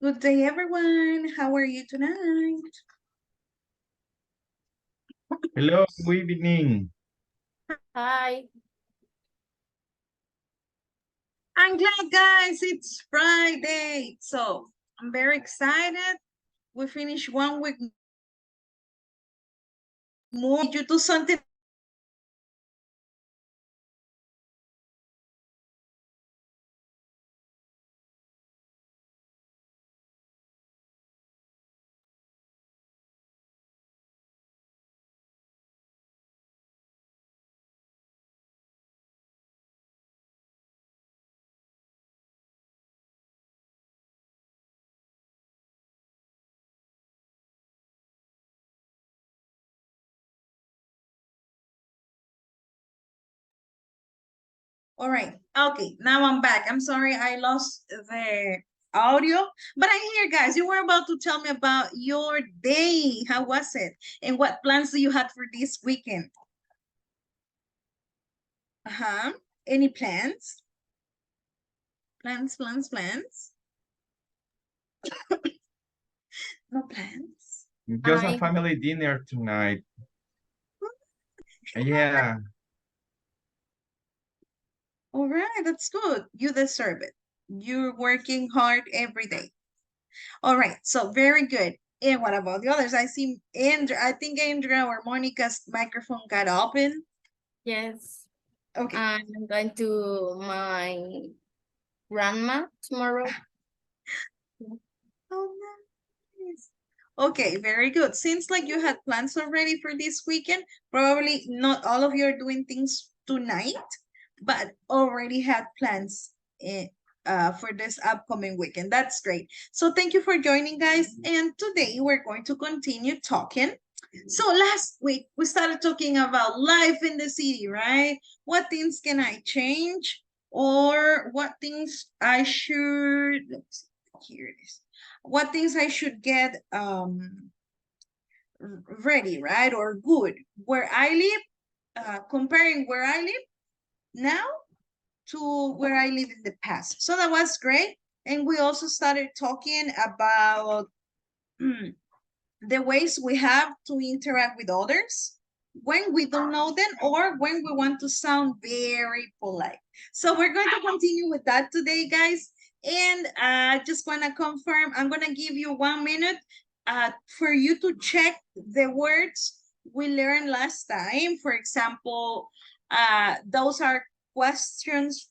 Good day, everyone. How are you tonight? Hello, good evening. Hi. I'm glad, guys, it's Friday. So I'm very excited. We finished 1 week more. Did you do something? All right. Okay, now I'm back. I'm sorry I lost the audio, but I'm here, guys. You were about to tell me about your day. How was it? And what plans do you have for this weekend? Uh-huh. Any plans? Plans? No plans? Just a I family dinner tonight. Yeah, All right, that's good. You deserve it. You're working hard every day. All right, so very good. And what about the others? I see Andrea, I think Andrea or Monica's microphone got open. yes. Okay. I'm going to my grandma tomorrow. Oh, nice. Okay, very good. Seems like you had plans already for this weekend. Probably not all of you are doing things tonight, but already had plans for this upcoming weekend. That's great. So thank you for joining, guys. And today we're going to continue talking. So last week we started talking about life in the city, right? What things can I change? Or what things I should, let's see, here it is. What things I should get ready, right? Or good. Where I live, comparing where I live now to where I live in the past. So that was great. And we also started talking about the ways we have to interact with others when we don't know them or when we want to sound very polite. So we're going to continue with that today, guys. And I just want to confirm, I'm going to give you 1 minute for you to check the words we learned last time. For example, those are questions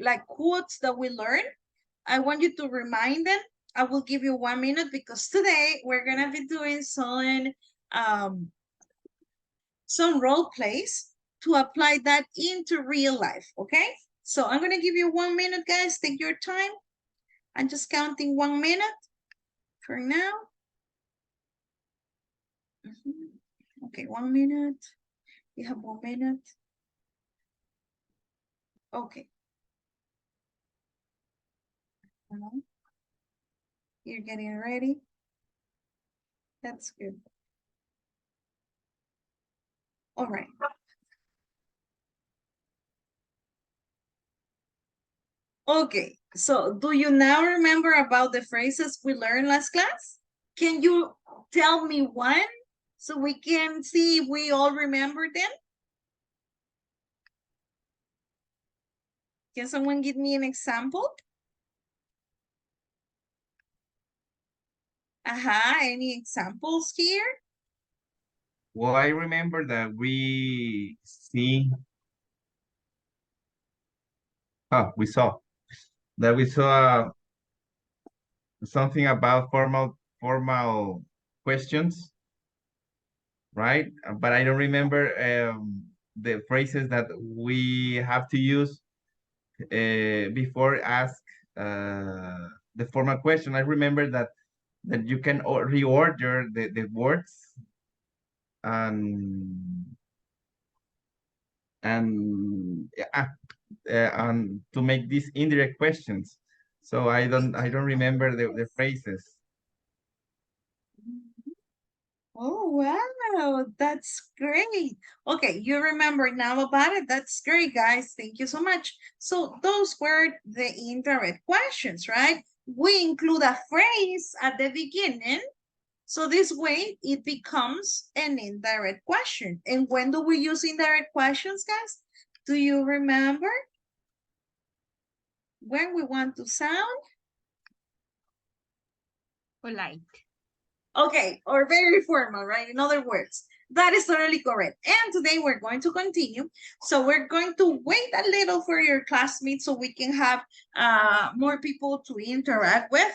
like quotes that we learned. I want you to remind them. I will give you 1 minute because today we're gonna be doing some role plays to apply that into real life. Okay, so I'm gonna give you 1 minute, guys. Take your time. I'm just counting 1 minute for now. Okay, 1 minute. You have 1 minute. Okay. You're getting ready. That's good. All right. Okay, so do you now remember about the phrases we learned last class? Can you tell me one so we can see if we all remember them? Can someone give me an example? Any examples here? well, I remember that we saw that we saw something about formal questions, right? But I don't remember the phrases that we have to use before ask the formal question. I remember that you can reorder the words and yeah, and to make these indirect questions. So I don't remember the phrases. Oh, wow, that's great. Okay, you remember now about it. That's great, guys. Thank you so much. So those were the indirect questions, right? we include a phrase at the beginning. So this way it becomes an indirect question. And when do we use indirect questions, guys? Do you remember? When we want to sound Polite. okay, or very formal, right? In other words, that is totally correct. And today we're going to continue. So we're going to wait a little for your classmates so we can have more people to interact with.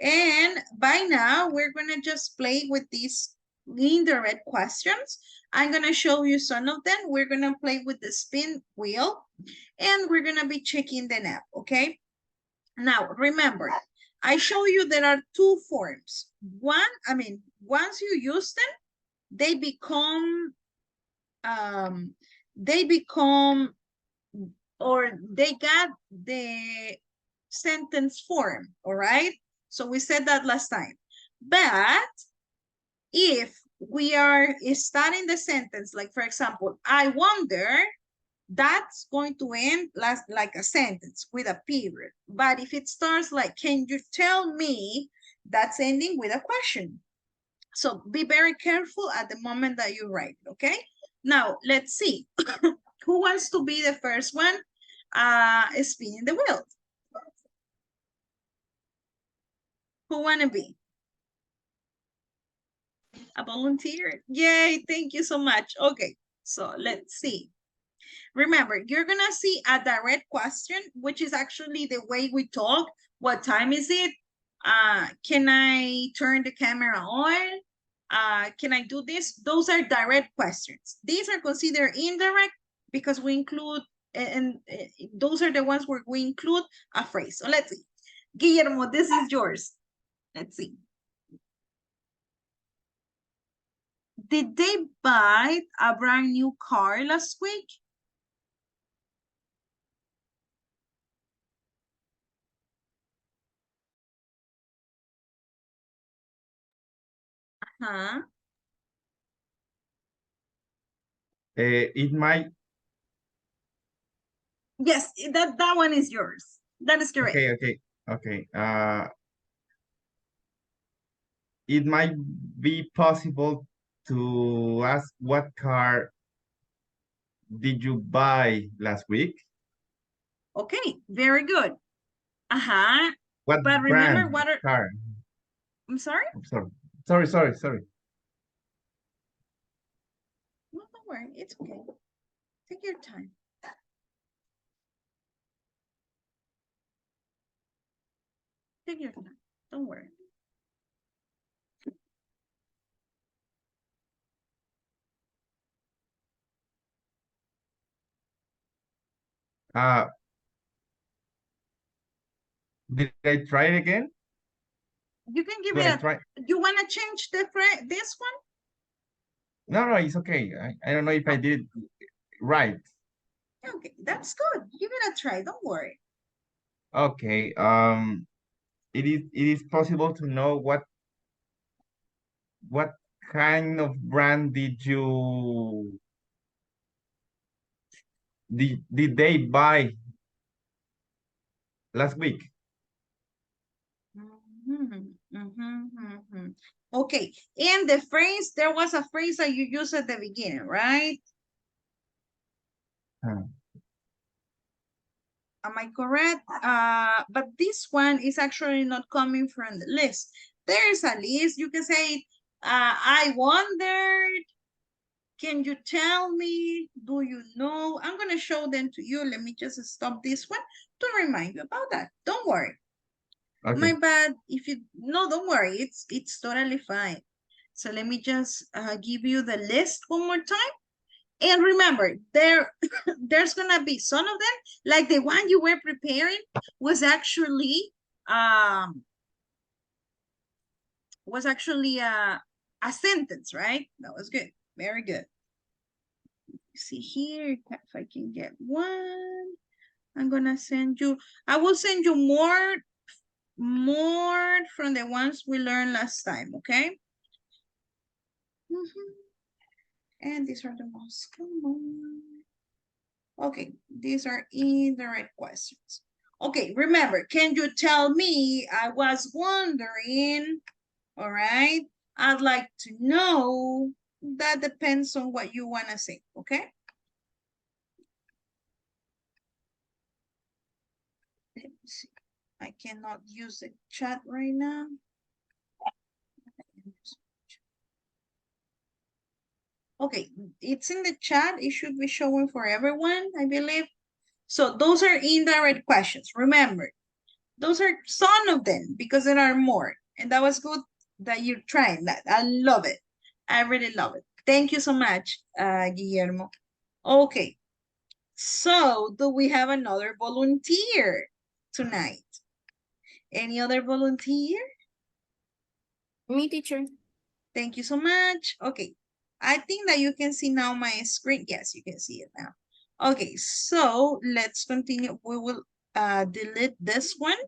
And by now, we're going to just play with these indirect questions. I'm going to show you some of them. We're going to play with the spin wheel and we're going to be checking them out, okay? Now, remember, I show you there are two forms. One, I mean, once you use them, they become, or they got the sentence form, all right? So we said that last time. But if we are starting the sentence, like for example, I wonder, that's going to end like a sentence with a period. But if it starts like, can you tell me, that's ending with a question. So be very careful at the moment that you write, okay? Now, let's see. Who wants to be the first one spinning the wheel? Who want to be? A volunteer? Yay, thank you so much. Okay, so let's see. Remember, you're gonna see a direct question, which is actually the way we talk. What time is it? Can I turn the camera on? Can I do this? Those are direct questions. These are considered indirect because we include, and those are the ones where we include a phrase. So let's see. Guillermo, this is yours. Let's see. Did they buy a brand new car last week? Huh? It might, Yes, that one is yours. That is correct. okay. It might be possible to ask what car did you buy last week? Okay, very good. Uh-huh. What But remember brand what are, car? I'm sorry? I'm sorry. No, don't worry, it's okay. Take your time. Take your time, don't worry. Uh, did I try it again? You can give Do I it try? you want to change this one? No, it's okay. I don't know if I did it right. Okay, that's good. Give it a try, don't worry. Okay. It is possible to know what kind of brand did they buy last week? Okay, and the phrase, there was a phrase that you used at the beginning, right? Huh. Am I correct? But this one is actually not coming from the list. There's a list. You can say, I wondered, can you tell me, do you know? I'm going to show them to you. Let me just stop this one to remind you about that. Don't worry. My Okay. bad. If you, no, don't worry. It's totally fine. So let me just give you the list one more time. And remember, there's gonna be some of them, like the one you were preparing was actually a sentence, right? That was good. Very good. See here if I can get one. I'm gonna send you, I will send you more from the ones we learned last time, okay? And these are the most common. Okay, these are indirect questions. Okay, remember, can you tell me? I was wondering. All right. I'd like to know. That depends on what you want to say. Okay. Let me see. I cannot use the chat right now. Okay, it's in the chat. It should be showing for everyone, I believe. So those are indirect questions. Remember, those are some of them because there are more. And that was good that you're trying that. I love it. I really love it. Thank you so much, Guillermo. Okay, so do we have another volunteer tonight? Any other volunteer? Me, teacher. Thank you so much. Okay, I think that you can see now my screen. Yes, you can see it now. Okay, so let's continue. We will delete this one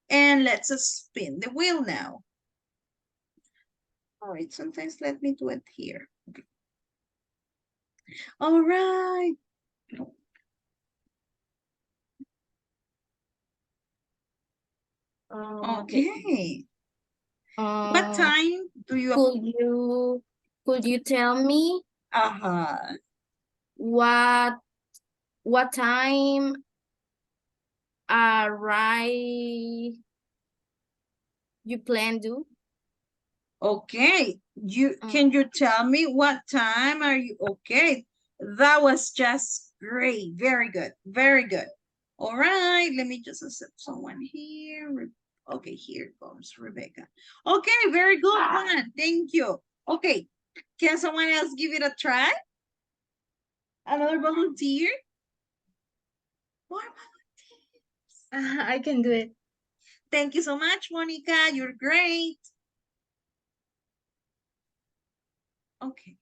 and let's spin the wheel now. All right, sometimes let me do it here. Okay. All right. Okay. What time do you? Could you tell me what time arrive you plan to? Okay, can you tell me what time are you? Okay, that was just great. Very good, very good. All right, let me just accept someone here. Okay, here comes Rebecca. Okay, very good one. Thank you. Okay, can someone else give it a try? Another volunteer? More volunteers. I can do it. Thank you so much, Monica. You're great. Okay.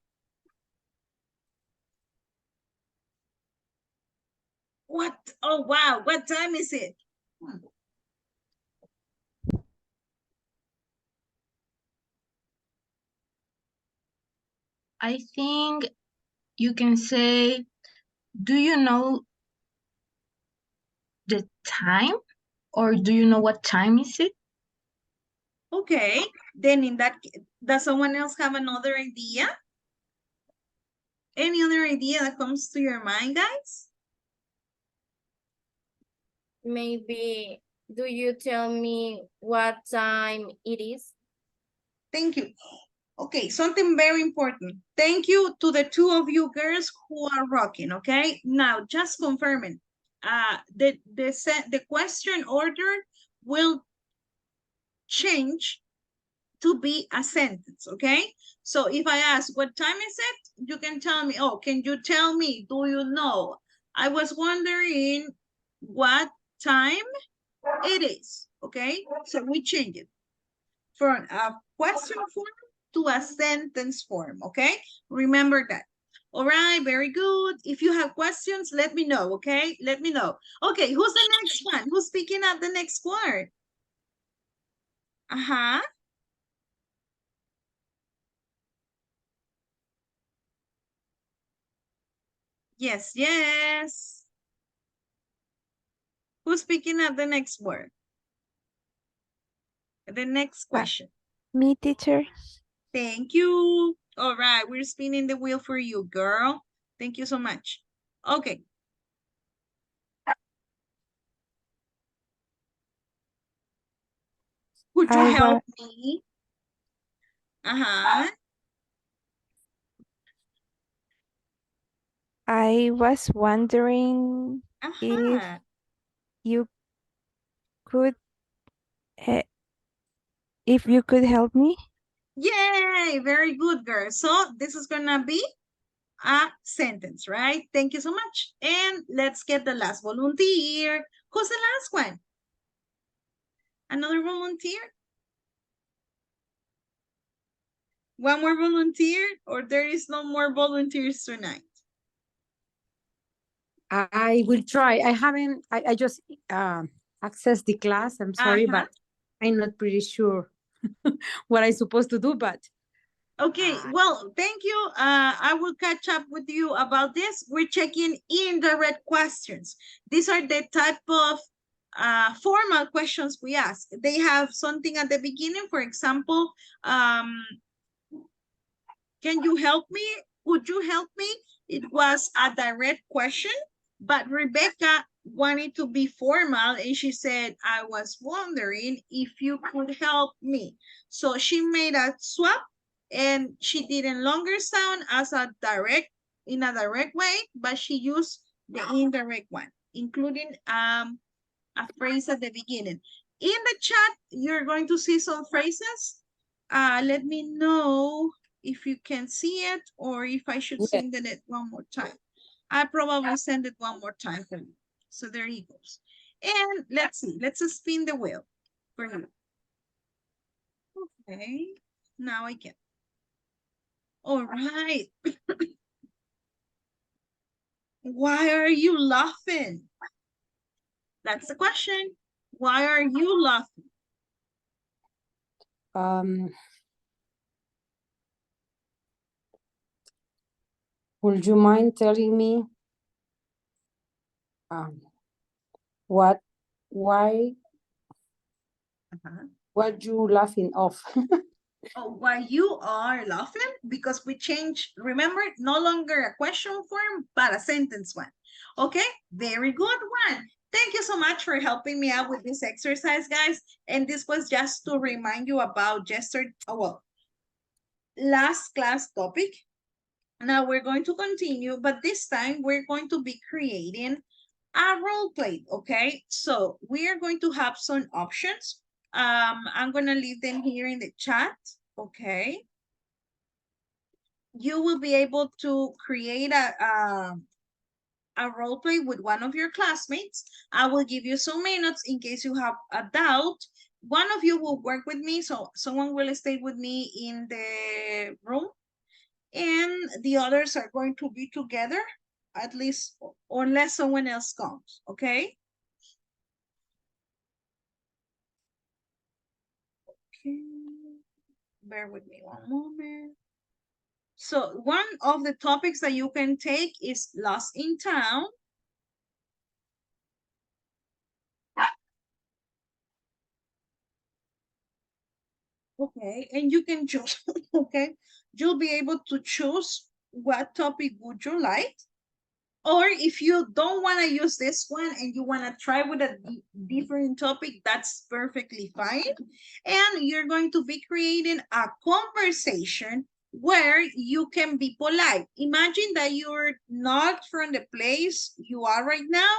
What? Oh, wow. What time is it? I think you can say, do you know the time? Or do you know what time is it? Okay, then in that case, does someone else have another idea? Any other idea that comes to your mind, guys? Maybe, do you tell me what time it is? Thank you. Okay, something very important. Thank you to the two of you girls who are rocking, okay? Now, just confirming. The question order will change to be a sentence, okay? So if I ask, what time is it? You can tell me, oh, can you tell me, do you know? I was wondering what time it is, okay? So we change it from a question form to a sentence form, okay? Remember that. All right, very good. If you have questions, let me know, okay? Let me know. Okay, who's the next one? Who's picking up the next word? Uh-huh. Yes, yes. Who's picking up the next word? The next question. Me, teacher. Thank you. All right, we're spinning the wheel for you, girl. Thank you so much. Okay. Could you help me? Uh-huh. I was wondering if you could help me. Yay, very good, girl. So this is gonna be a sentence, right? Thank you so much. And let's get the last volunteer. Who's the last one? Another volunteer? One more volunteer, or there is no more volunteers tonight? I will try. I just accessed the class. I'm sorry, but I'm not pretty sure what I'm supposed to do, but. Okay, well, thank you. I will catch up with you about this. We're checking indirect questions. These are the type of formal questions we ask. They have something at the beginning, for example, can you help me? Would you help me? It was a direct question, but Rebecca wanted to be formal and she said, I was wondering if you could help me. So she made a swap and she didn't longer sound as a direct, in a direct way, but she used the indirect one, including a phrase at the beginning. In the chat, you're going to see some phrases. Let me know if you can see it or if I should send it one more time. I probably send it one more time for you. So there he goes. And let's see, let's spin the wheel for you. Okay, now I can. All right. Why are you laughing? That's the question. Why are you laughing? Would you mind telling me why what you laughing of? Oh, why you are laughing? Because we changed, remember, no longer a question form, but a sentence one. Okay, very good one. Thank you so much for helping me out with this exercise, guys. And this was just to remind you about yesterday, last class topic. Now we're going to continue, but this time we're going to be creating a role play, okay? So we are going to have some options. I'm gonna leave them here in the chat, okay? You will be able to create a role play with one of your classmates. I will give you some minutes in case you have a doubt. One of you will work with me, so someone will stay with me in the room, and the others are going to be together, at least, unless someone else comes, okay? Okay, bear with me one moment. So one of the topics that you can take is Lost in Town. Okay, and you can choose, okay? You'll be able to choose what topic would you like. Or if you don't want to use this one and you want to try with a different topic, that's perfectly fine. And you're going to be creating a conversation where you can be polite. Imagine that you're not from the place you are right now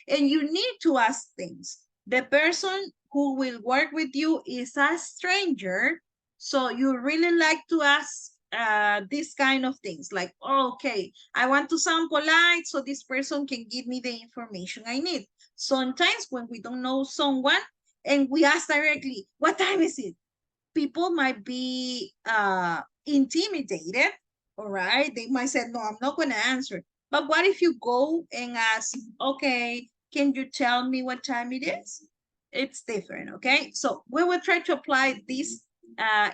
and you need to ask things. The person who will work with you is a stranger, so you really like to ask these kind of things like, oh, okay, I want to sound polite so this person can give me the information I need. Sometimes when we don't know someone and we ask directly, what time is it? People might be intimidated, all right? They might say, no, I'm not going to answer. But what if you go and ask, okay, can you tell me what time it is? It's different, okay? So we will try to apply these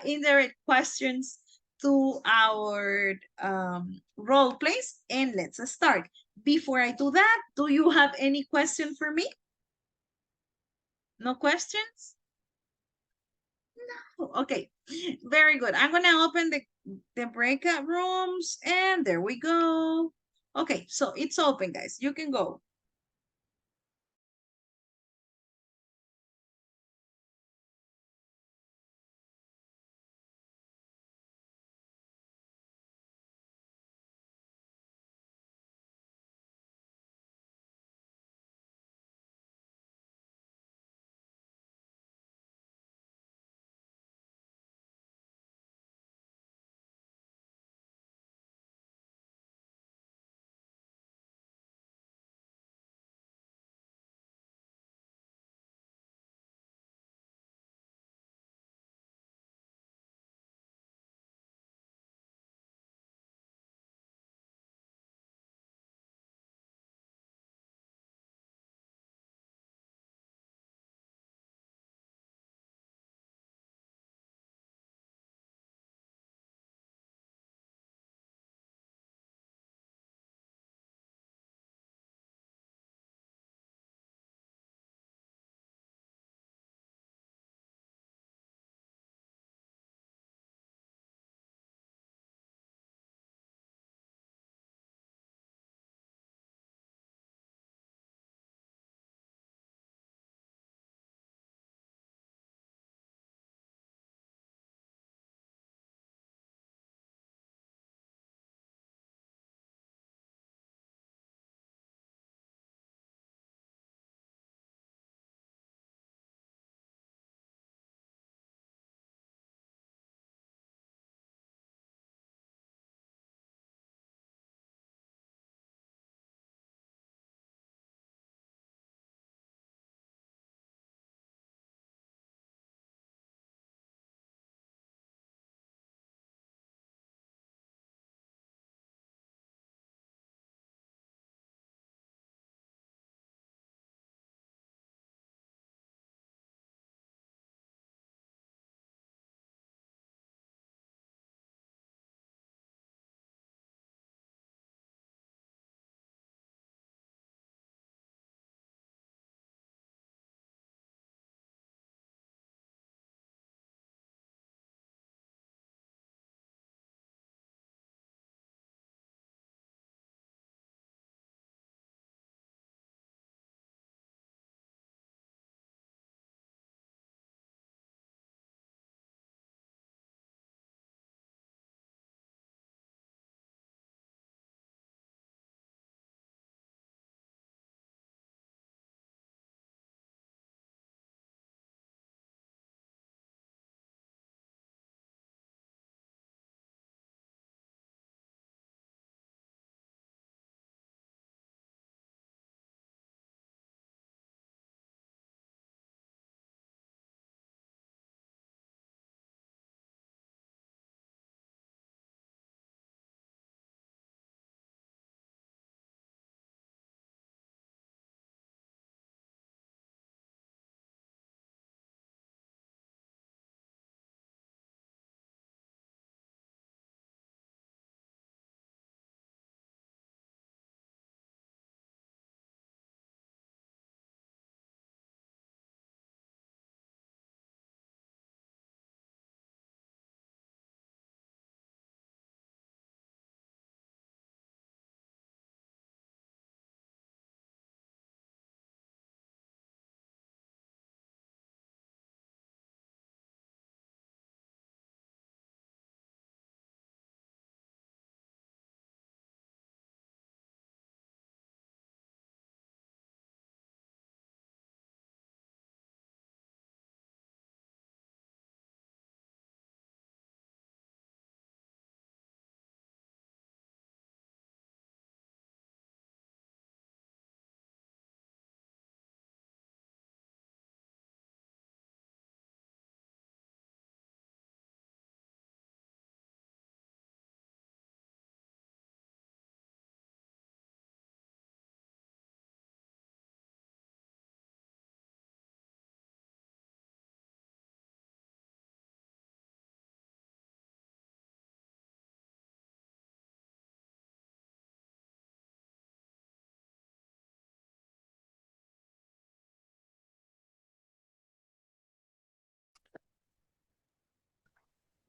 indirect questions to our role plays, and let's start. Before I do that, do you have any question for me? No questions? No. Okay, very good. I'm gonna open the breakout rooms, and there we go. Okay, so it's open, guys. You can go.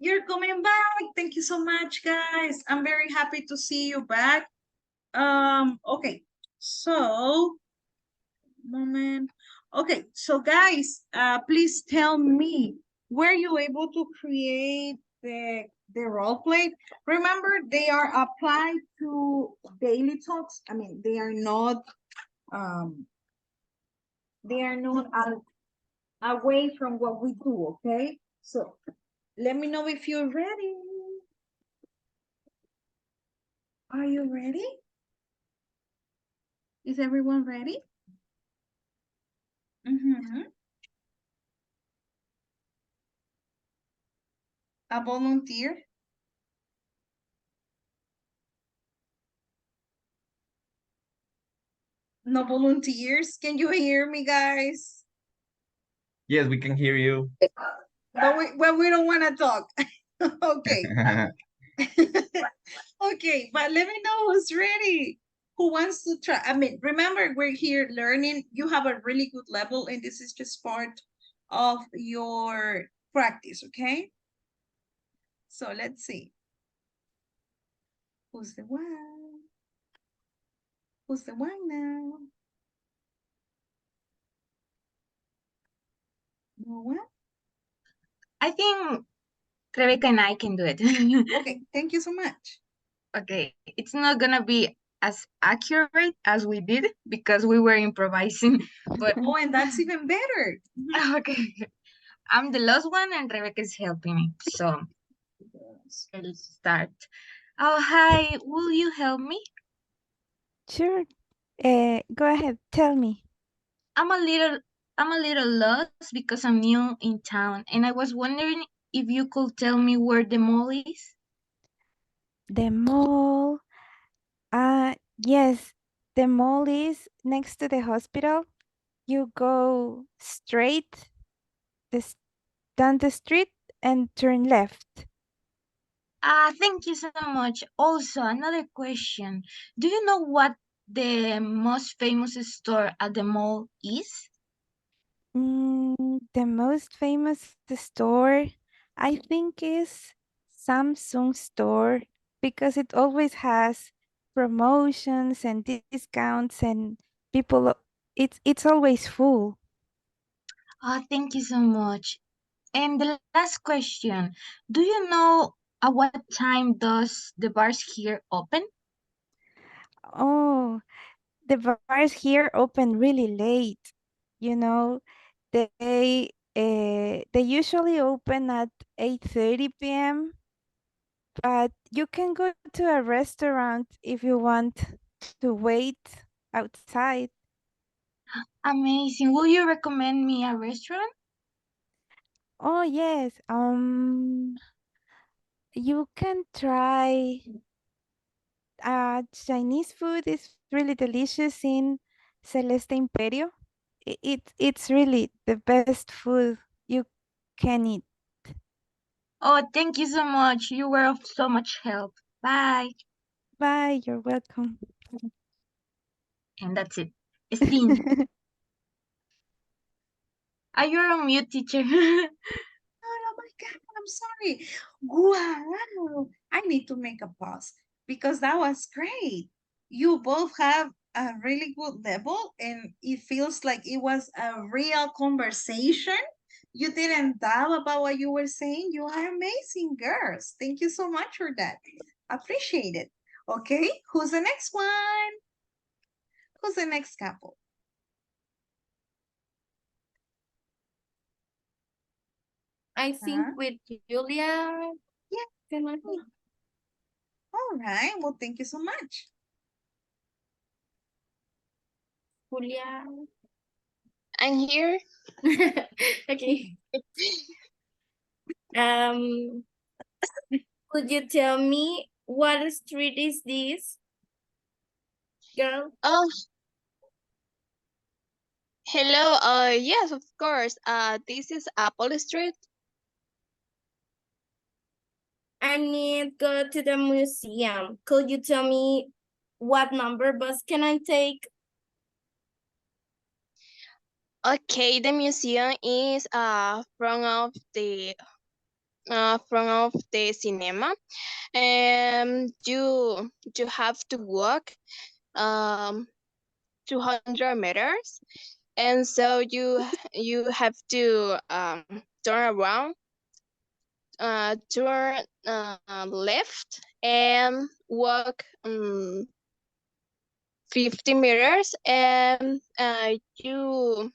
You're coming back. Thank you so much, guys. I'm very happy to see you back. Okay, so moment. Okay, so guys, please tell me, were you able to create the role play? Remember, they are applied to daily talks. I mean, um they are not away from what we do, okay? So let me know if you're ready. Are you ready? Is everyone ready? A volunteer? No volunteers? Can you hear me, guys? Yes, we can hear you. But we don't want to talk. Okay. Okay, but let me know who's ready. Who wants to try? I mean, remember, we're here learning. You have a really good level, and this is just part of your practice, okay? So let's see. Who's the one? Who's the one now? No one? I think Rebecca and I can do it. Okay, thank you so much. Okay, it's not gonna be as accurate as we did because we were improvising, but Oh, and that's even better. okay. I'm the last one and Rebecca is helping me. So let's start. Oh, hi, will you help me? Sure. Go ahead, tell me. I'm a little lost because I'm new in town and I was wondering if you could tell me where the mall is. The mall. Yes, the mall is next to the hospital. You go straight this down the street and turn left. Thank you so much. Also, another question. Do you know what the most famous store at the mall is? The most famous store, I think, is Samsung store because it always has promotions and discounts and people. It's always full. Thank you so much. And the last question. Do you know at what time does the bars here open? Oh, the bars here open really late. You know, they usually open at 8:30 p.m. But you can go to a restaurant if you want to wait outside. Amazing. Will you recommend me a restaurant? Oh yes, you can try Chinese food is really delicious in Celeste Imperio. It's really the best food you can eat. Oh, thank you so much. You were of so much help. Bye. Bye, you're welcome. And that's it. Sting. Are you on mute, teacher? Oh my God, I'm sorry. Wow, I need to make a pause because that was great. You both have a really good level and it feels like it was a real conversation. You didn't doubt about what you were saying. You are amazing girls. Thank you so much for that. Appreciate it. Okay, who's the next one? Who's the next couple? I think with Julia. Yeah. Can I- All right, well, thank you so much. Julia. I'm here. Okay. Um, could you tell me what street is this, girl? Oh, hello. Yes, of course. This is Apple Street. I need go to the museum. Could you tell me what number bus can I take? Okay, the museum is front of front of the cinema, and you have to walk 200 meters, and so you have to turn around, turn left, and walk 50 meters, and you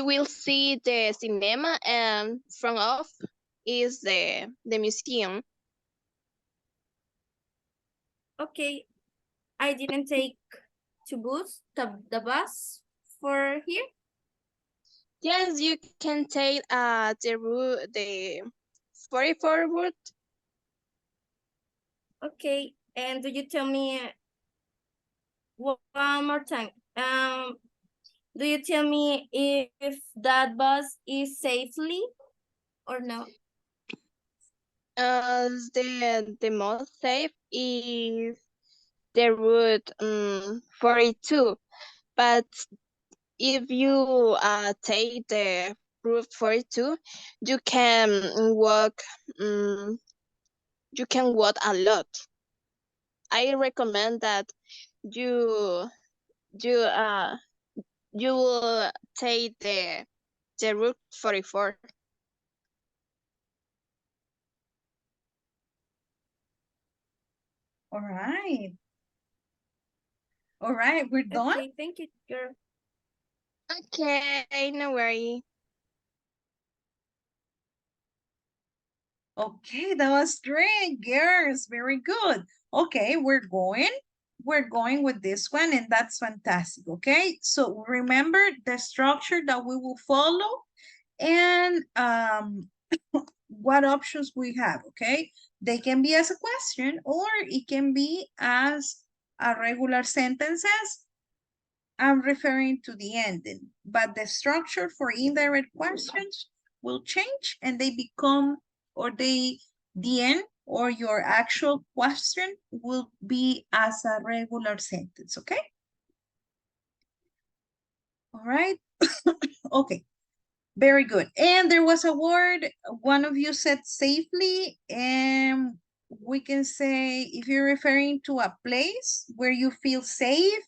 will see the cinema, and front of is the museum. Okay, I didn't take the bus for here. Yes, you can take the 44 route. Okay, and do you tell me one more time? Do you tell me if that bus is safely or no? The most safe is the route 42, but if you take the route 42, you can walk um, you can walk a lot. I recommend that you you uh you will take the route 44. All right. All right, we're done. Okay, thank you, girl. Okay, no worry. Okay, that was great, girls. Very good. Okay, we're going with this one, and that's fantastic. Okay, so remember the structure that we will follow and what options we have. Okay, they can be as a question or it can be as a regular sentences. I'm referring to the ending, but the structure for indirect questions will change and they become, or the end or your actual question will be as a regular sentence, okay? All right, okay, very good. And there was a word, one of you said safely, and we can say, if you're referring to a place where you feel safe,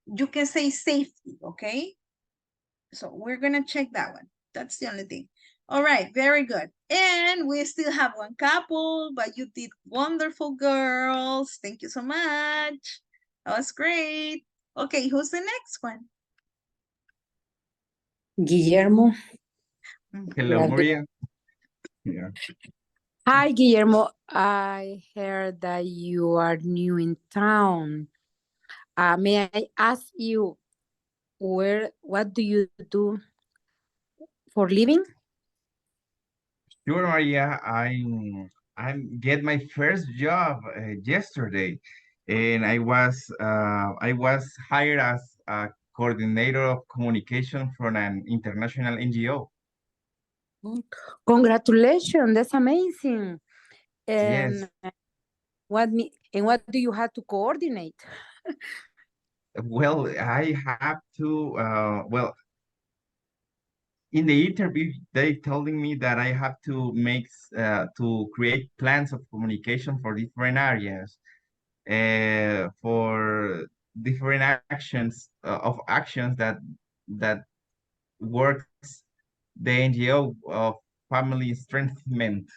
you can say safety, okay? So we're gonna check that one. That's the only thing. All right, very good. And we still have one couple, but you did wonderful, girls. Thank you so much. That was great. Okay, who's the next one? Guillermo. Hello, Yeah, Maria. Yeah. Hi, Guillermo. I heard that you are new in town. May I ask you what do you do for living? Sure, Maria. I get my first job yesterday, and I was hired as a coordinator of communication from an international NGO. Congratulations, that's amazing. Yes. And what do you have to coordinate? Well, I have to well, in the interview, they telling me that I have to to create plans of communication for different areas, for different actions that works the NGO of family strengthening.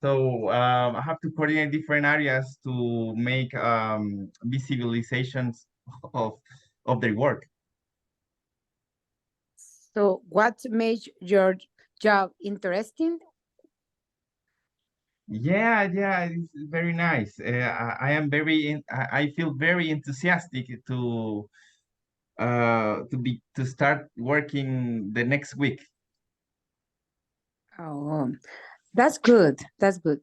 So I have to coordinate different areas to make visualizations of their work. So what made your job interesting? Yeah, it's very nice. I feel very enthusiastic to start working the next week. Oh, that's good. That's good.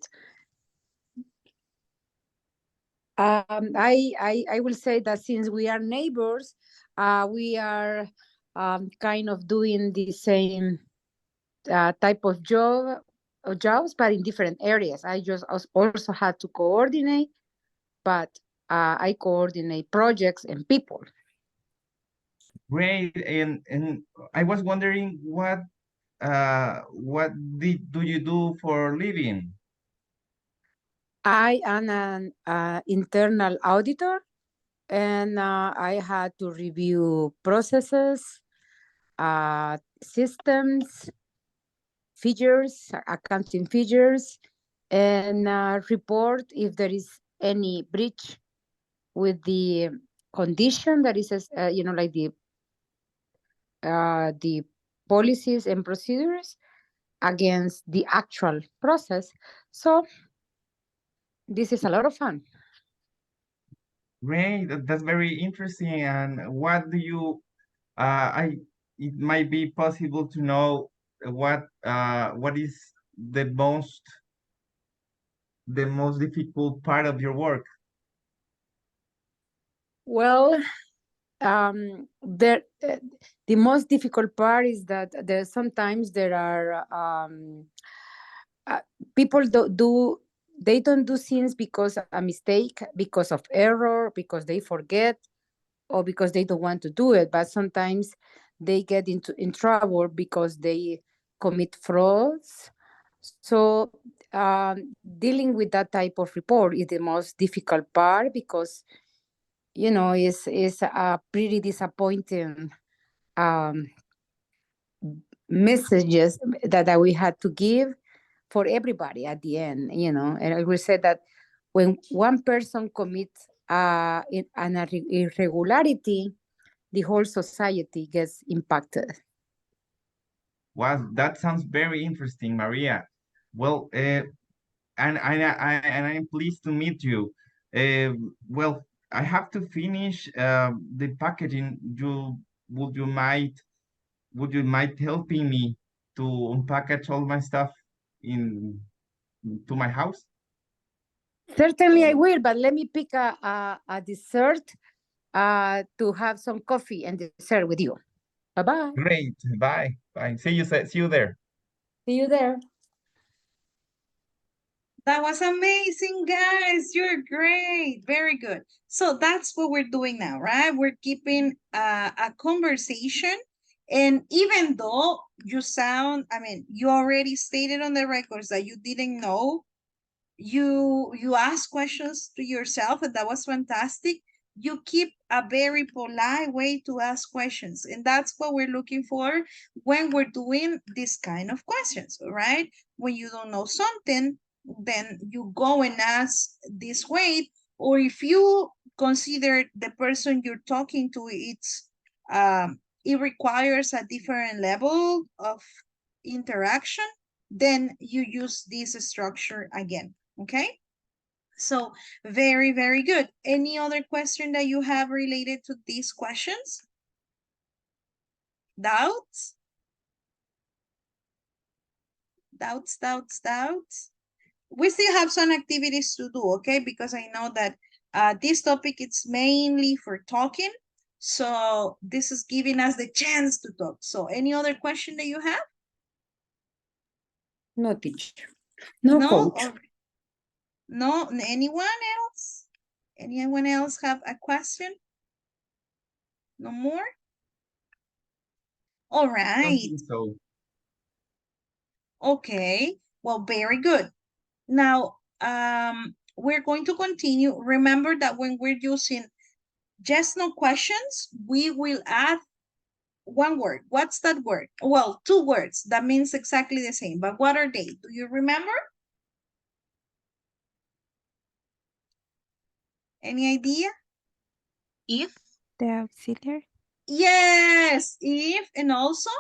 I will say that since we are neighbors, we are kind of doing the same type of jobs, but in different areas. I just also had to coordinate, but I coordinate projects and people. Great, and I was wondering what do you do for a living? I am an internal auditor, and I had to review processes, systems, figures, accounting figures, and report if there is any breach with the condition that is, like the policies and procedures against the actual process. So this is a lot of fun. Great, that's very interesting. And what do you, it might be possible to know what is the most difficult part of your work? Well, the most difficult part is that sometimes there are uh, people they don't do things because a mistake, because of error, because they forget, or because they don't want to do it. But sometimes they get in trouble because they commit frauds. So dealing with that type of report is the most difficult part, because is a pretty disappointing um, messages that we had to give for everybody at the end. And I will say that when one person commits an irregularity, the whole society gets impacted. Wow, that sounds very interesting, Maria. Well, and I'm pleased to meet you. Well, I have to finish the packaging. Would you might would you mind helping me to unpackage all my stuff in to my house? Certainly I will, but let me pick a dessert to have some coffee and dessert with you. Bye-bye. Great. Bye. Bye. See you there. See you there. That was amazing, guys. You're great. Very good. So that's what we're doing now, right? We're keeping a conversation. And even though you you already stated on the records that you didn't know, you ask questions to yourself, and that was fantastic. You keep a very polite way to ask questions, and that's what we're looking for when we're doing this kind of questions, right? When you don't know something, then you go and ask this way. Or if you consider the person you're talking to, it requires a different level of interaction, then you use this structure again. Okay, so very, very good. Any other question that you have related to these questions? Doubts? Doubts? We still have some activities to do, okay? Because I know that this topic is mainly for talking. So this is giving us the chance to talk. So any other question that you have? No, teacher. No, coach. Or no, anyone else? Anyone else have a question? No more? All Don't right. think so. Okay, well, very good. Now, we're going to continue. Remember that when we're using yes, no questions, we will add one word. What's that word? Well, two words that means exactly the same, but what are they? Do you remember? Any idea? If, The auxiliary. Yes, if, and also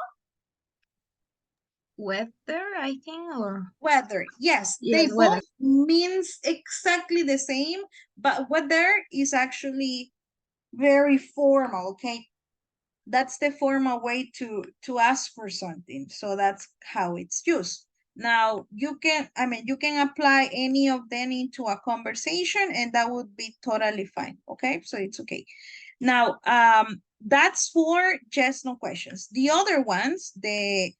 weather, I think, or whether. Yes, they yes, weather. both means exactly the same, but whether is actually very formal, okay? That's the formal way to ask for something. So that's how it's used. Now you can apply any of them into a conversation, and that would be totally fine. Okay, so it's okay. Now, that's for yes, no questions. The other ones, the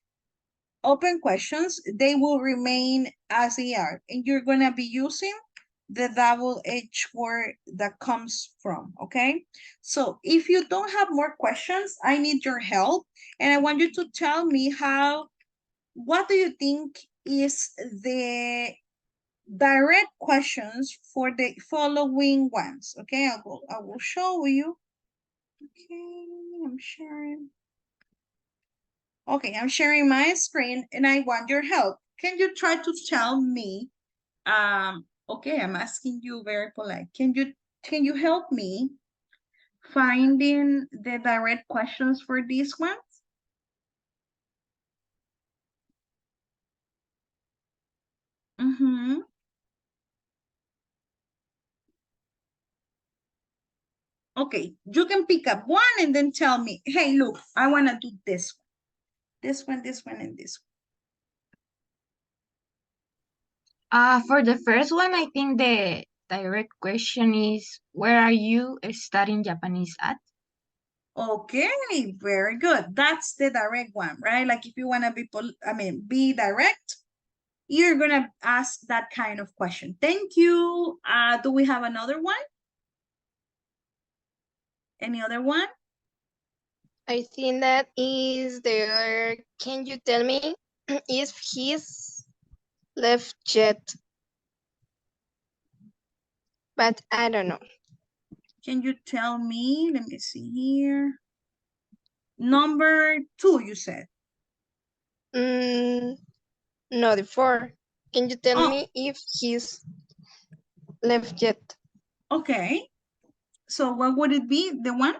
open questions, they will remain as they are, and you're gonna be using the double-edged word that comes from, okay? So if you don't have more questions, I need your help, and I want you to tell me how what do you think is the direct questions for the following ones? Okay, I will show you. Okay, I'm sharing. Okay, I'm sharing my screen and I want your help. Can you try to tell me, okay, I'm asking you very polite. Can you help me finding the direct questions for these ones? Mm-hmm. Okay, you can pick up one and then tell me, hey, look, I want to do this one. This one, this one, and this For the first one, I think the direct question is, where are you studying Japanese at? one. Okay, very good. That's the direct one, right? Like if you want to be direct, you're going to ask that kind of question. Thank you. Do we have another one? Any other one? I think that is there. Can you tell me if he's left yet? But I don't know. Can you tell me? Let me see here. Number 2, you said. No, the 4. Can you tell Oh, me if he's left yet? okay. So what would it be? The one?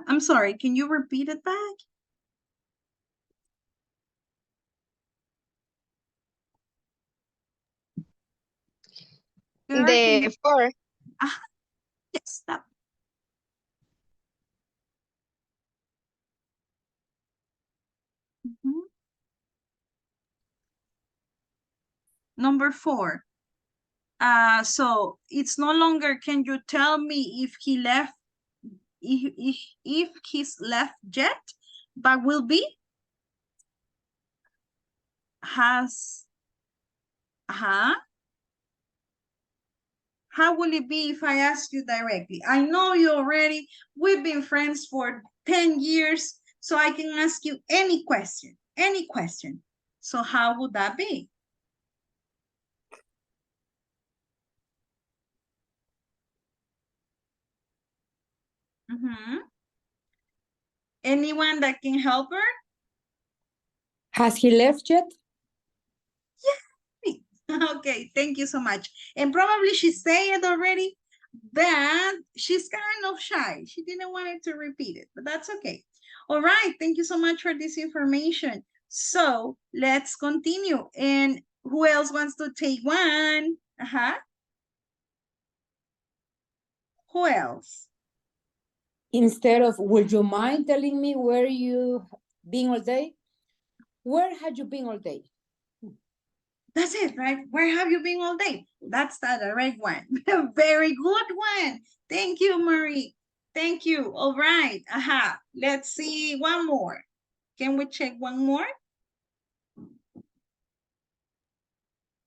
I'm sorry. Can you repeat it back? Girl, can you? The 4. Yes, that. Mhm. Number 4. So it's no longer, can you tell me if he left, if he's left yet, but will be, has, how will it be if I ask you directly? I know you already, we've been friends for 10 years, so I can ask you any question, any question. So how would that be? Anyone that can help her? Has he left yet? Okay, thank you so much. And probably she said it already, but she's kind of shy. She didn't want it to repeat it, but that's okay. All right, thank you so much for this information. So let's continue. And who else wants to take one? Who else? Instead of, would you mind telling me where you been all day? Where had you been all day? That's it, right? Where have you been all day? That's the direct one. Very good one. Thank you, Marie. Thank you. All right. Let's see one more. Can we check one more?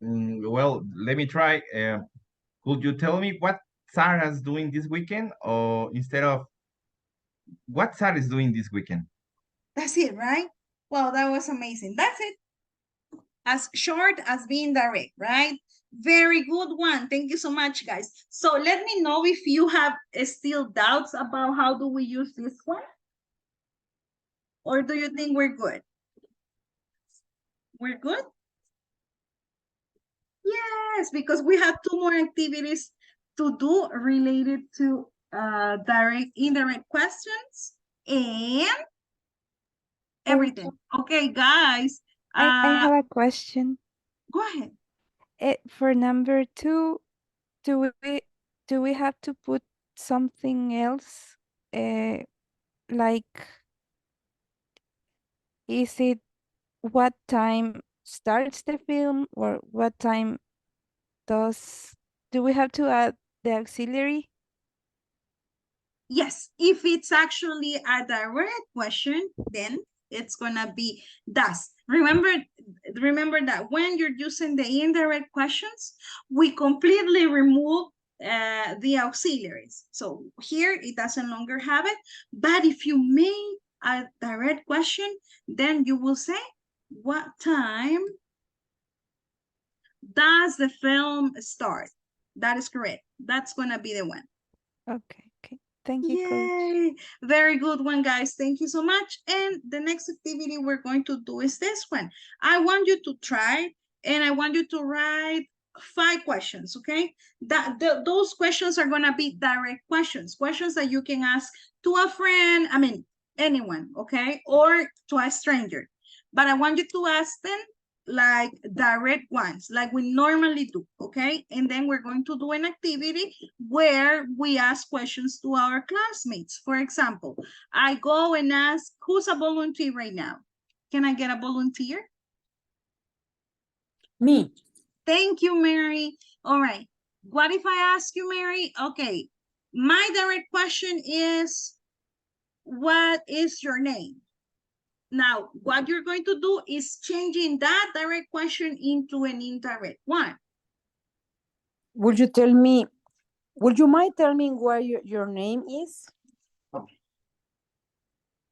Well, let me try. Could you tell me what Sarah's doing this weekend, or instead of what Sarah is doing this weekend? That's it, right? Well, that was amazing. That's it. As short as being direct, right? Very good one. Thank you so much, guys. So let me know if you have still doubts about how do we use this one? Or do you think we're good? We're good? Yes, because we have 2 more activities to do related to direct, indirect questions and everything. Okay, guys. I have a question. Go ahead. For number 2, do we have to put something else? Like, is it what time starts the film, or what time do we have to add the auxiliary? Yes, if it's actually a direct question, then it's gonna be does. Remember that when you're using the indirect questions, we completely remove the auxiliaries. So here it doesn't longer have it, but if you make a direct question, then you will say, what time does the film start? That is correct. That's gonna be the one. Okay, okay. Thank you, coach. Yay! Very good one, guys. Thank you so much. And the next activity we're going to do is this one. I want you to try, and I want you to write 5 questions, okay? Those questions are gonna be direct questions, questions that you can ask to a friend, I mean, anyone, okay? Or to a stranger. But I want you to ask them like direct ones, like we normally do, okay? And then we're going to do an activity where we ask questions to our classmates. For example, I go and ask, who's a volunteer right now? Can I get a volunteer? Me. Thank you, Mary. All right. What if I ask you, Mary? Okay. My direct question is, what is your name? Now, what you're going to do is changing that direct question into an indirect one. Would you mind telling me what your name is?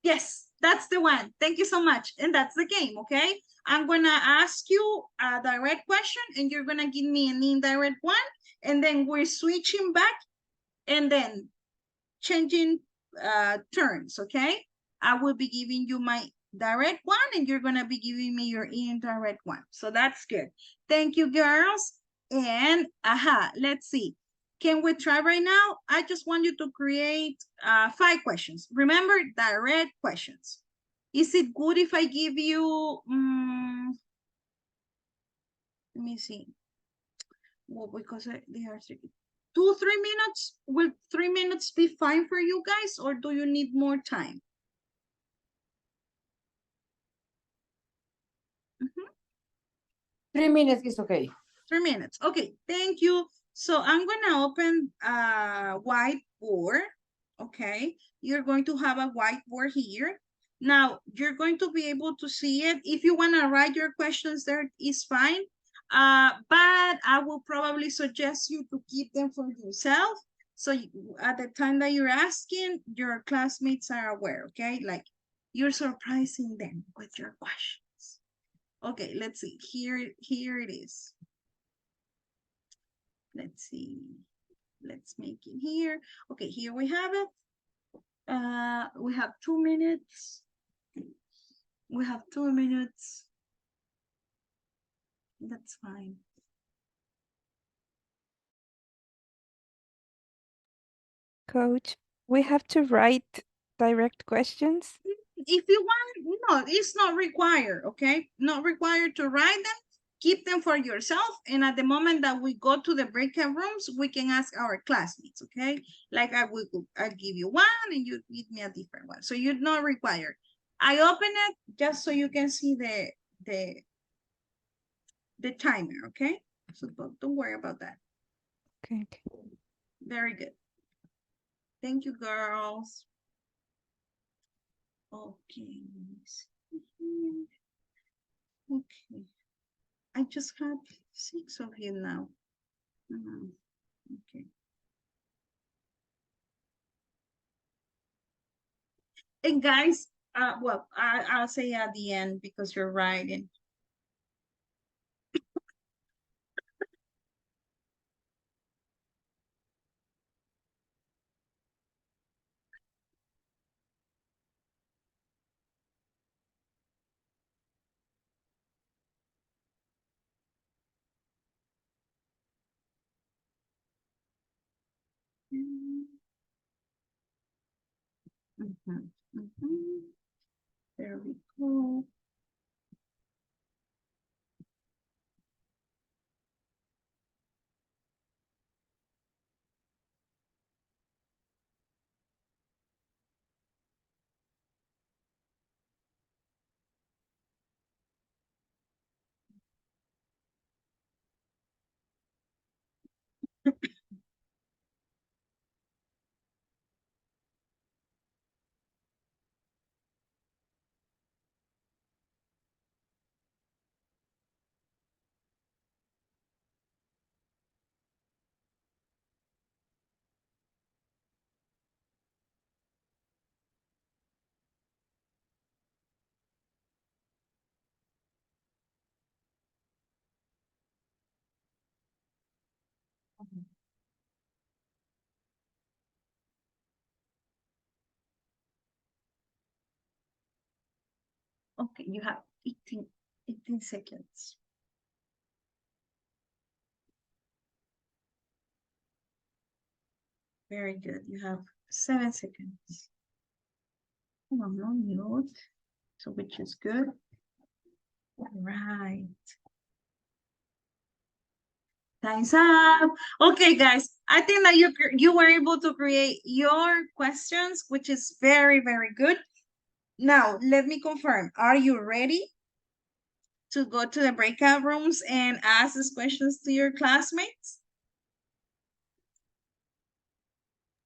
Yes, that's the one. Thank you so much. And that's the game, okay? I'm gonna ask you a direct question and you're gonna give me an indirect one. And then we're switching back and then changing turns, okay? I will be giving you my direct one and you're gonna be giving me your indirect one. So that's good. Thank you, girls. And let's see. Can we try right now? I just want you to create 5 questions. Remember, direct questions. Is it good if I give you, let me see. Well, because they are 2, 3 minutes. Will 3 minutes be fine for you guys, or do you need more time? 3 minutes is okay. 3 minutes. Okay, thank you. So I'm gonna open a whiteboard. Okay, you're going to have a whiteboard here. Now you're going to be able to see it. If you want to write your questions there, is fine. But I will probably suggest you to keep them for yourself. So at the time that you're asking, your classmates are aware, okay? Like you're surprising them with your questions. Okay, let's see. Here it is. Let's see. Let's make it here. Okay, here we have it. We have 2 minutes. We have 2 minutes. That's fine. Coach, we have to write direct questions. If you want, no, it's not required, okay? Not required to write them. Keep them for yourself. And at the moment that we go to the breakout rooms, we can ask our classmates, okay? Like I'll give you one and you give me a different one. So you're not required. I open it just so you can see the timer, okay? So don't worry about that. Okay, okay. Very good. Thank you, girls. Okay. Okay. I just have 6 of you now. Okay. And guys, well, I'll say at the end because you're writing. There we go. Okay, you have 18 seconds. Very good. You have 7 seconds. Come on, no mute. So which is good. Right. Time's up. Okay, guys. I think that you were able to create your questions, which is very, very good. Now, let me confirm. Are you ready to go to the breakout rooms and ask these questions to your classmates?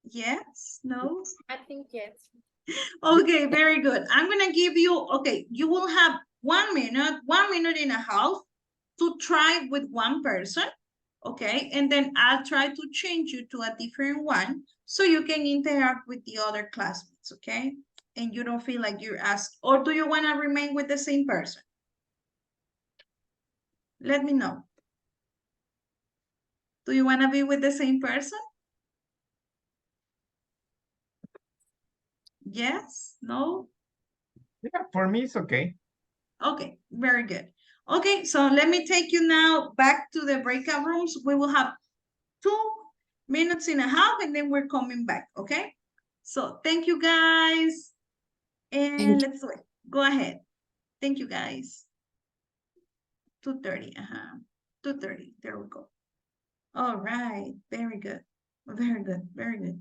Yes? No? I think yes. Okay, very good. I'm gonna give you, okay, you will have 1 minute, 1 minute and a half to try with one person, okay? And then I'll try to change you to a different one so you can interact with the other classmates, okay? And you don't feel like you're asked, or do you wanna remain with the same person? Let me know. Do you wanna be with the same person? Yes? No? Yeah, for me, it's okay. Okay, very good. Okay, so let me take you now back to the breakout rooms. We will have 2.5 minutes and then we're coming back, okay? So thank you guys. And let's do it. Go ahead. Thank you guys. 2:30, 2:30, there we go. All right, very good. Very good, very good.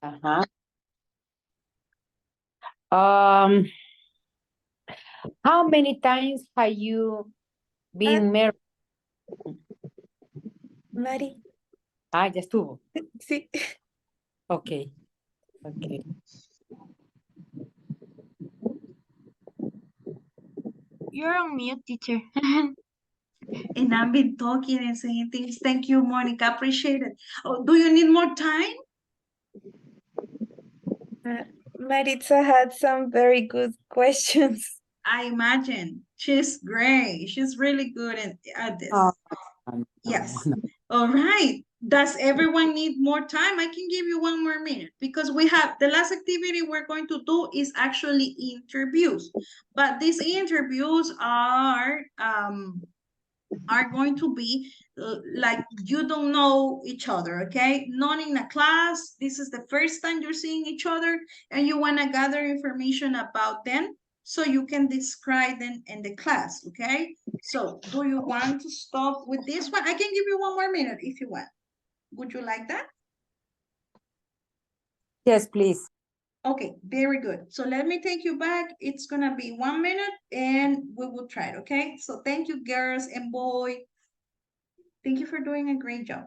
Uh-huh. Um, how many times have you been married? Mari, Ah, ya estuvo. sí. Okay. Okay. You're on mute, teacher. And I've been talking and saying things. Thank you, Monica. Appreciate it. Oh, do you need more time? Maritza had some very good questions. I imagine. She's great. She's really good at this. Oh, Yes. no. All right. Does everyone need more time? I can give you 1 more minute because we have the last activity we're going to do is actually interviews. But these interviews are going to be like you don't know each other, okay? Not in a class. This is the first time you're seeing each other and you want to gather information about them so you can describe them in the class, okay? So do you want to stop with this one? I can give you 1 more minute if you want. Would you like that? Yes, please. Okay, very good. So let me take you back. It's gonna be 1 minute and we will try it, okay? So thank you, girls and boys. Thank you for doing a great job.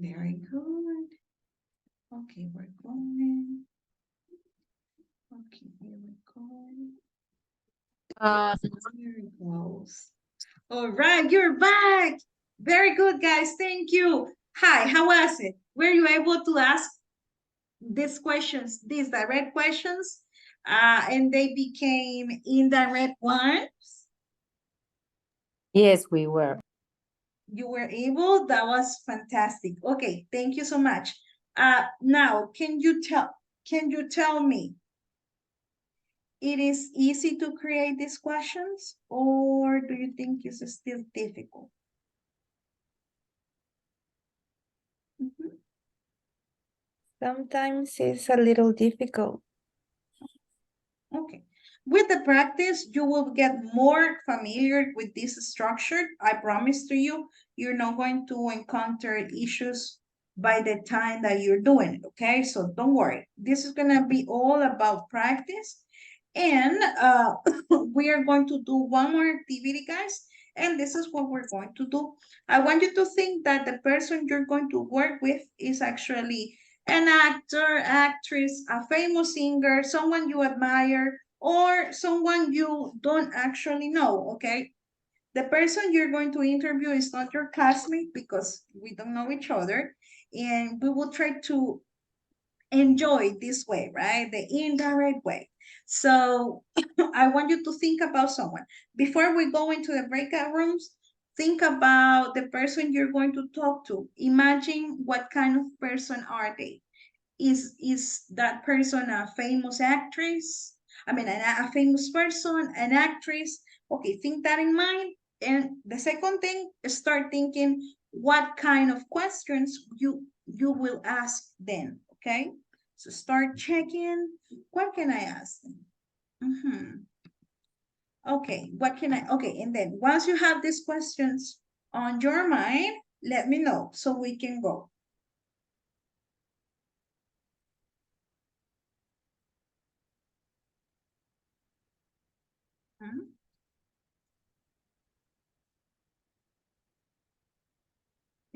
Very good. Okay, we're going. Okay, here we go. Very close. All right, you're back. Very good, guys. Thank you. Hi, how was it? Were you able to ask these questions, these direct questions, and they became indirect ones? Yes, we were. You were able? That was fantastic. Okay, thank you so much. Now, can you tell me, it is easy to create these questions, or do you think it's still difficult? Mhm. Sometimes it's a little difficult. Okay. With the practice, you will get more familiar with this structure. I promise to you, you're not going to encounter issues by the time that you're doing it, okay? So don't worry. This is going to be all about practice. And we are going to do one more activity, guys. And this is what we're going to do. I want you to think that the person you're going to work with is actually an actor, actress, a famous singer, someone you admire, or someone you don't actually know, okay? The person you're going to interview is not your classmate because we don't know each other. And we will try to enjoy this way, right? The indirect way. So I want you to think about someone. Before we go into the breakout rooms, think about the person you're going to talk to. Imagine what kind of person are they? Is that person a famous actress? I mean, a famous person, an actress? Okay, think that in mind. And the second thing, start thinking what kind of questions you will ask them, okay? So start checking, what can I ask them? Okay, what can I, okay, and then once you have these questions on your mind, let me know so we can go.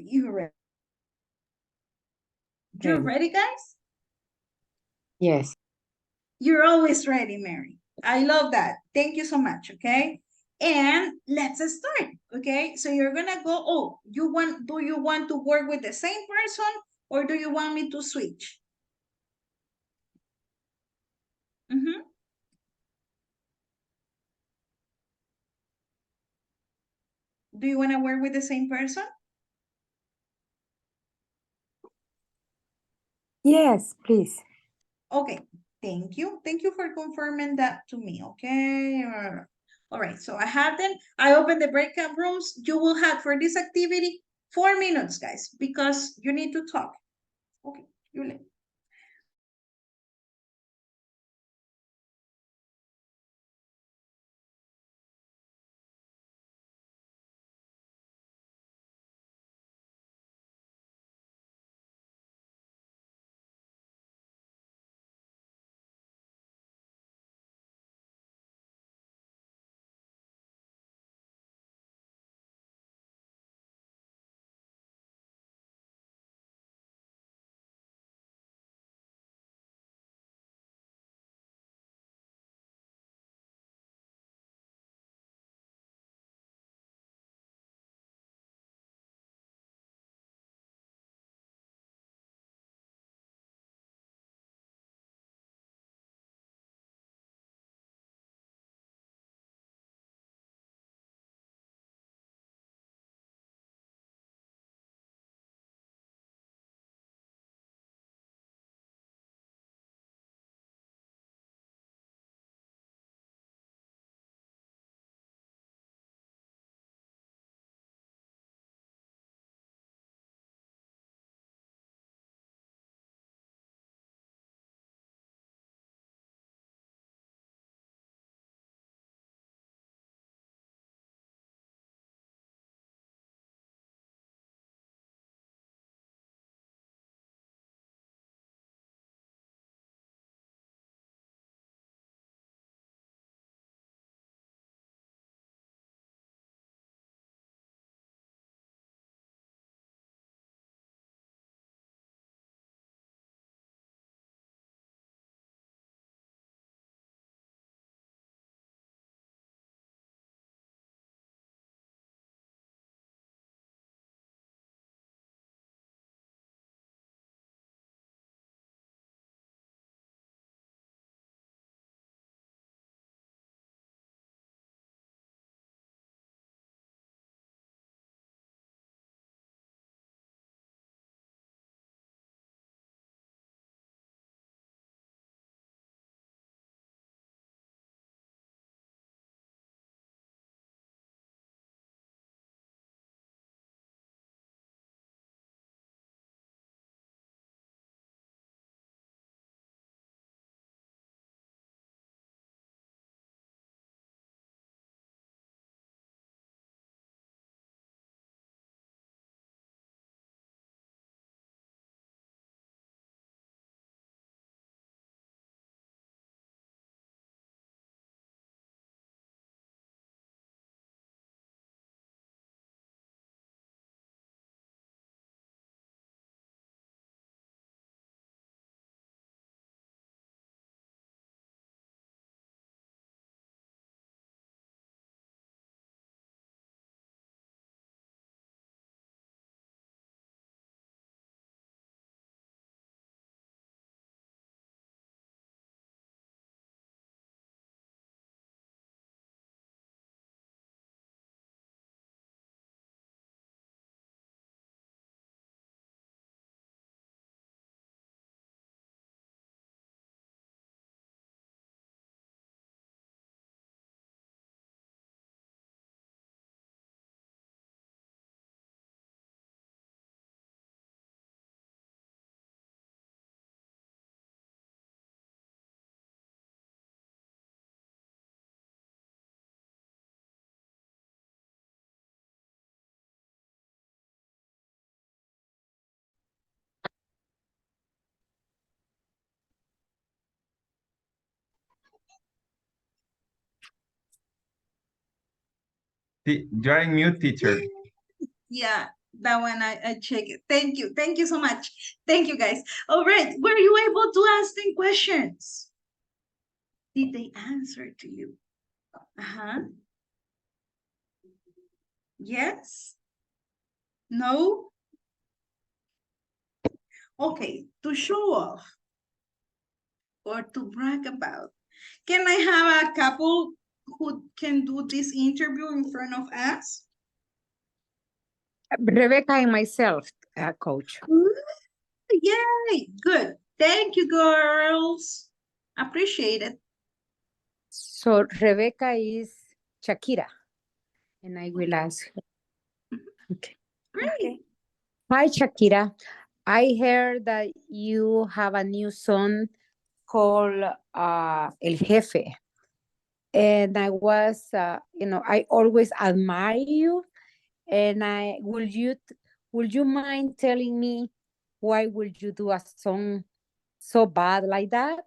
You ready? You're Okay. ready, guys? Yes. You're always ready, Mary. I love that. Thank you so much, okay? And let's start, okay? So you're gonna go, oh, do you want to work with the same person or do you want me to switch? Do you wanna work with the same person? Yes, please. Okay, thank you. Thank you for confirming that to me, okay? All right, so I have them. I open the breakout rooms. You will have for this activity 4 minutes, guys, because you need to talk. Okay, you You're in mute, teacher. Yeah, that one I check it. Thank you. Thank you so much. Thank you, guys. All right. Were you able to ask them questions? Did they answer to you? Uh-huh. Yes? No? Okay, to show off or to brag about, can I have a couple who can do this interview in front of us? Rebecca and myself, coach. Yay, good. Thank you, girls. Appreciate it. So Rebecca is Shakira, and I will ask her. Okay. Great. Okay. Hi, Shakira. I heard that you have a new song called El Jefe. And I was, I always admire you. And would you mind telling me why would you do a song so bad like that?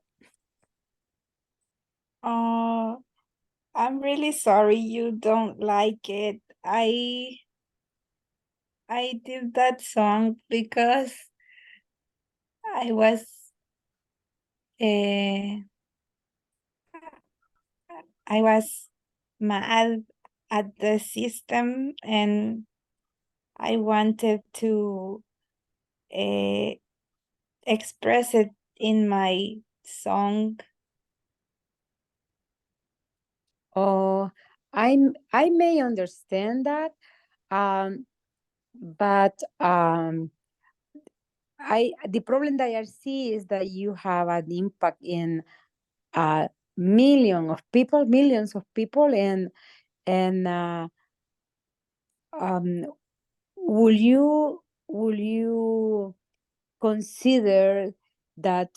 I'm really sorry you don't like it. I did that song because I was uh, I was mad at the system and I wanted to express it in my song. Oh, I may understand that, but the problem that I see is that you have an impact in uh, millions of people, and um, will you consider that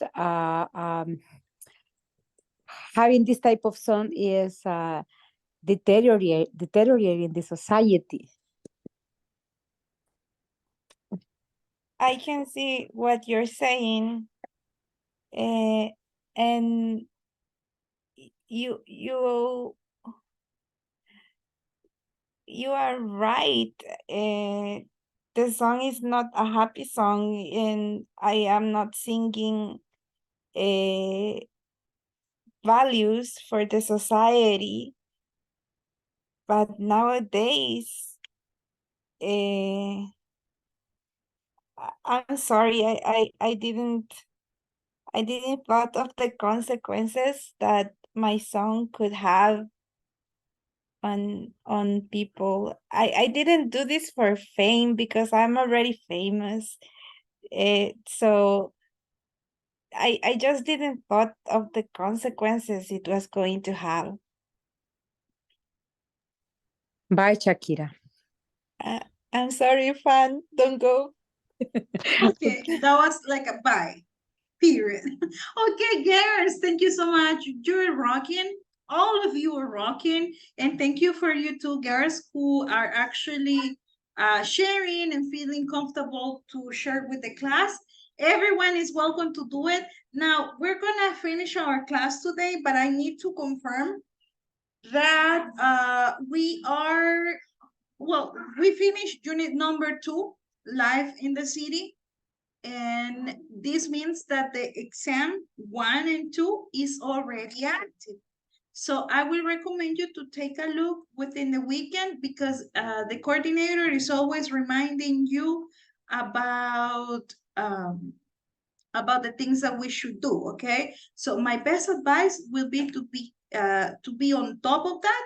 having this type of song is deteriorating the society? I can see what you're saying, and you you are right. The song is not a happy song, and I am not singing values for the society. But nowadays, I'm sorry, I didn't thought of the consequences that my song could have on people. I didn't do this for fame because I'm already famous. So I just didn't thought of the consequences it was going to have. Bye, Shakira. I'm sorry, fan. Don't go. Okay, that was like a bye. Period. Okay, girls, thank you so much. You're rocking. All of you are rocking. And thank you for you two girls who are actually sharing and feeling comfortable to share with the class. Everyone is welcome to do it. Now, we're going to finish our class today, but I need to confirm that we finished unit number 2 live in the city. And this means that the exam 1 and 2 is already active. So I will recommend you to take a look within the weekend because the coordinator is always reminding you about the things that we should do, okay? So my best advice will be to be on top of that.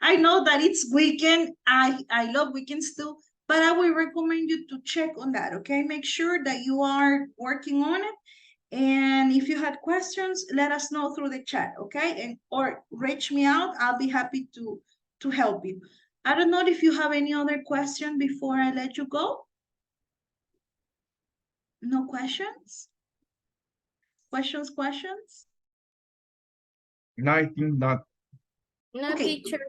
I know that it's weekend. I love weekends too, but I will recommend you to check on that, okay? Make sure that you are working on it. And if you had questions, let us know through the chat, okay? And or reach me out. I'll be happy to help you. I don't know if you have any other question before I let you go. No questions? Questions? No, I think not. No, Okay. teacher.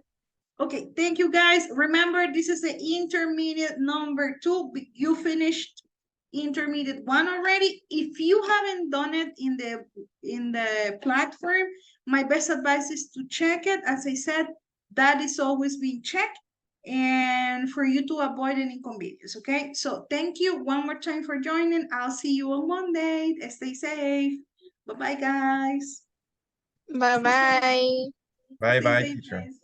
Okay, thank you guys. Remember, this is the intermediate number 2. You finished intermediate 1 already. If you haven't done it in the platform, my best advice is to check it. As I said, that is always being checked. and for you to avoid any inconvenience, okay? So thank you one more time for joining. I'll see you on Monday. Stay safe. Bye-bye, guys. Bye bye. Bye Stay bye, safe, teacher. guys.